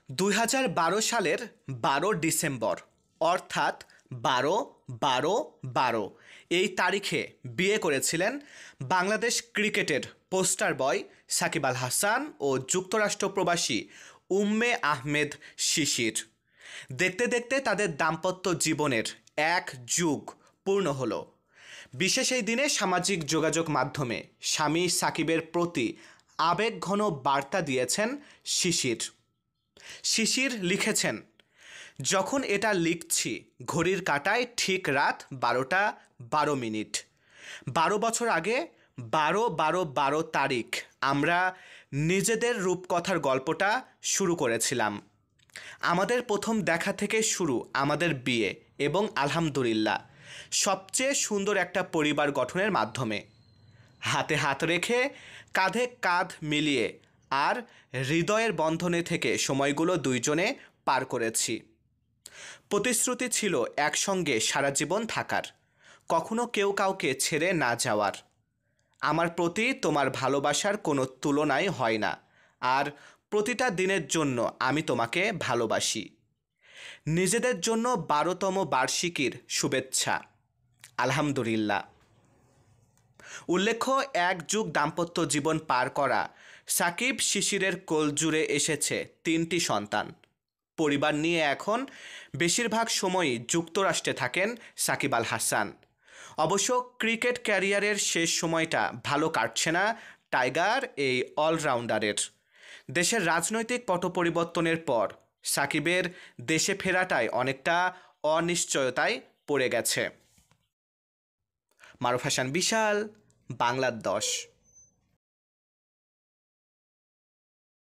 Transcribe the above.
2012 সালের 12 ডিসেম্বর অর্থাৎ 12-12-12 এই তারিখে বিয়ে করেছিলেন বাংলাদেশ ক্রিকেটের পোস্টার বয় সাকিব আল হাসান ও যুক্তরাষ্ট্র প্রবাসী উম্মে আহমেদ শিশির। দেখতে দেখতে তাদের দাম্পত্য জীবনের এক যুগ পূর্ণ হলো। বিশেষ এই দিনে সামাজিক যোগাযোগ মাধ্যমে স্বামী সাকিবের প্রতি আবেগঘন বার্তা দিয়েছেন শিশির। শিশির লিখেছেন, যখন এটা লিখছি ঘড়ির কাঁটায় ঠিক রাত 12টা 12 মিনিট। 12 বছর আগে 12-12-12 তারিখ আমরা নিজেদের রূপকথার গল্পটা শুরু করেছিলাম। আমাদের প্রথম দেখা থেকে শুরু আমাদের বিয়ে এবং আলহামদুলিল্লাহ সবচেয়ে সুন্দর একটা পরিবার গঠনের মাধ্যমে। হাতে হাত রেখে কাঁধে কাঁধ মিলিয়ে আর হৃদয়ের বন্ধনে থেকে সময়গুলো দুইজনে পার করেছি। প্রতিশ্রুতি ছিল একসঙ্গে সারা জীবন থাকার, কখনো কেউ কাউকে ছেড়ে না যাওয়ার। আমার প্রতি তোমার ভালোবাসার কোনো তুলনাই হয় না, আর প্রতিটা দিনের জন্য আমি তোমাকে ভালোবাসি। নিজেদের জন্য 12তম বার্ষিকীর শুভেচ্ছা। আলহামদুলিল্লাহ। উল্লেখ্য, এক যুগ দাম্পত্য জীবন পার করা সাকিব শিশিরের কোল জুড়ে এসেছে 3টি সন্তান। পরিবার নিয়ে এখন বেশিরভাগ সময়ই যুক্তরাষ্ট্রে থাকেন সাকিব আল হাসান। অবশ্য ক্রিকেট ক্যারিয়ারের শেষ সময়টা ভালো কাটছে না টাইগার এই অলরাউন্ডারের। দেশের রাজনৈতিক পট পরিবর্তনের পর সাকিবের দেশে ফেরাটায় অনেকটা অনিশ্চয়তায় পড়ে গেছে। মারুফ হাসান বিশাল, বাংলার 10।